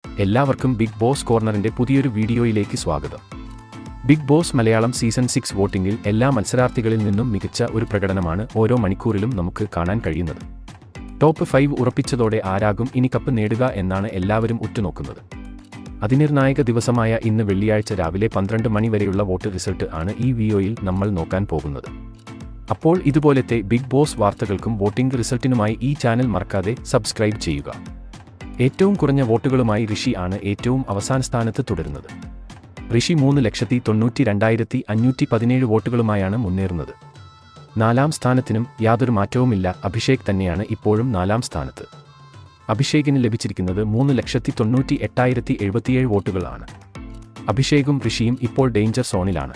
എല്ലാവർക്കും big boss കോർണറിന്റെ പുതിയൊരു വീഡിയോയിലേക്ക് സ്വാഗതം. ബിഗ് ബോസ് മലയാളം സീസൺ 6 വോട്ടിംഗിൽ എല്ലാ മത്സരാർത്ഥികളിൽ നിന്നും മികച്ച ഒരു പ്രകടനമാണ് ഓരോ മണിക്കൂറിലും നമുക്ക് കാണാൻ കഴിയുന്നത്. ടോപ്പ് 5 ഉറപ്പിച്ചതോടെ ആരാകും ഇനി കപ്പ് നേടുക എന്നാണ് എല്ലാവരും ഉറ്റുനോക്കുന്നത്. അതിനിർണായക ദിവസമായ ഇന്ന് വെള്ളിയാഴ്ച രാവിലെ 12 മണി വരെയുള്ള വോട്ട് റിസൾട്ട് ആണ് ഈ വീഡിയോയിൽ നമ്മൾ നോക്കാൻ പോകുന്നത്. അപ്പോൾ ഇതുപോലത്തെ ബിഗ് ബോസ് വാർത്തകൾക്കും വോട്ടിംഗ് റിസൾട്ടിനുമായി ഈ ചാനൽ മറക്കാതെ സബ്സ്ക്രൈബ് ചെയ്യുക. ഏറ്റവും കുറഞ്ഞ വോട്ടുകളുമായി ഋഷി ആണ് ഏറ്റവും അവസാന സ്ഥാനത്ത് തുടരുന്നത്. ഋഷി 3,92,517 വോട്ടുകളുമായാണ് മുന്നേറുന്നത്. 4ാം സ്ഥാനത്തിനും യാതൊരു മാറ്റവുമില്ല. അഭിഷേക് തന്നെയാണ് ഇപ്പോഴും 4ാം സ്ഥാനത്ത്. അഭിഷേകിന് ലഭിച്ചിരിക്കുന്നത് 3,98,077 വോട്ടുകളാണ്. അഭിഷേകും ഋഷിയും ഇപ്പോൾ ഡേഞ്ചർ സോണിലാണ്.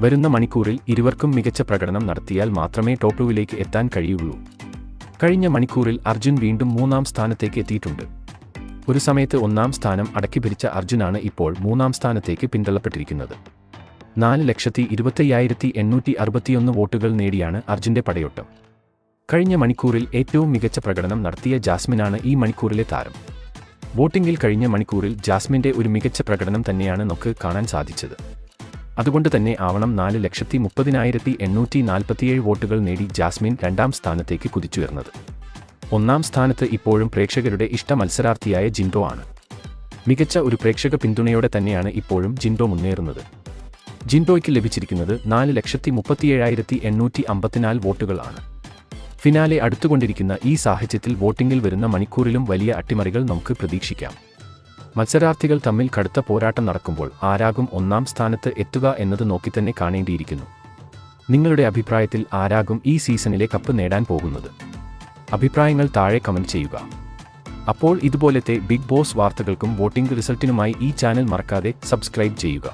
വരുന്ന മണിക്കൂറിൽ ഇരുവർക്കും മികച്ച പ്രകടനം നടത്തിയാൽ മാത്രമേ ടോപ്പ് 2ലേക്ക് എത്താൻ കഴിയുള്ളൂ. കഴിഞ്ഞ മണിക്കൂറിൽ അർജുൻ വീണ്ടും 3ാം സ്ഥാനത്തേക്ക് എത്തിയിട്ടുണ്ട്. ഒരു സമയത്ത് 1ാം സ്ഥാനം അടക്കി ഭരിച്ച അർജുനാണ് ഇപ്പോൾ 3ാം സ്ഥാനത്തേക്ക് പിന്തള്ളപ്പെട്ടിരിക്കുന്നത്. 4,25,861 വോട്ടുകൾ നേടിയാണ് അർജുന്റെ പടയോട്ടം. കഴിഞ്ഞ മണിക്കൂറിൽ ഏറ്റവും മികച്ച പ്രകടനം നടത്തിയ ജാസ്മിനാണ് ഈ മണിക്കൂറിലെ താരം. വോട്ടിംഗിൽ കഴിഞ്ഞ മണിക്കൂറിൽ ജാസ്മിന്റെ ഒരു മികച്ച പ്രകടനം തന്നെയാണ് നമുക്ക് കാണാൻ സാധിച്ചത്. അതുകൊണ്ട് തന്നെ ആവണം 4,30,847 വോട്ടുകൾ നേടി ജാസ്മിൻ 2ാം സ്ഥാനത്തേക്ക് കുതിച്ചുയർന്നത്. 1ാം സ്ഥാനത്ത് ഇപ്പോഴും പ്രേക്ഷകരുടെ ഇഷ്ട മത്സരാർത്ഥിയായ ജിൻഡോ ആണ്. മികച്ച ഒരു പ്രേക്ഷക പിന്തുണയോടെ തന്നെയാണ് ഇപ്പോഴും ജിൻഡോ മുന്നേറുന്നത്. ജിൻഡോയ്ക്ക് ലഭിച്ചിരിക്കുന്നത് 4,37,854 വോട്ടുകളാണ്. ഫിനാലെ അടുത്തുകൊണ്ടിരിക്കുന്ന ഈ സാഹചര്യത്തിൽ വോട്ടിംഗിൽ വരുന്ന മണിക്കൂറിലും വലിയ അട്ടിമറികൾ നമുക്ക് പ്രതീക്ഷിക്കാം. മത്സരാർത്ഥികൾ തമ്മിൽ കടുത്ത പോരാട്ടം നടക്കുമ്പോൾ ആരാകും 1ാം സ്ഥാനത്ത് എത്തുക എന്നത് നോക്കിത്തന്നെ കാണേണ്ടിയിരിക്കുന്നു. നിങ്ങളുടെ അഭിപ്രായത്തിൽ ആരാകും ഈ സീസണിലെ കപ്പ് നേടാൻ പോകുന്നത്? അഭിപ്രായങ്ങൾ താഴെ കമന്റ് ചെയ്യുക. അപ്പോൾ ഇതുപോലത്തെ ബിഗ് ബോസ് വാർത്തകൾക്കും വോട്ടിംഗ് റിസൾട്ടിനുമായി ഈ ചാനൽ മറക്കാതെ സബ്സ്ക്രൈബ് ചെയ്യുക.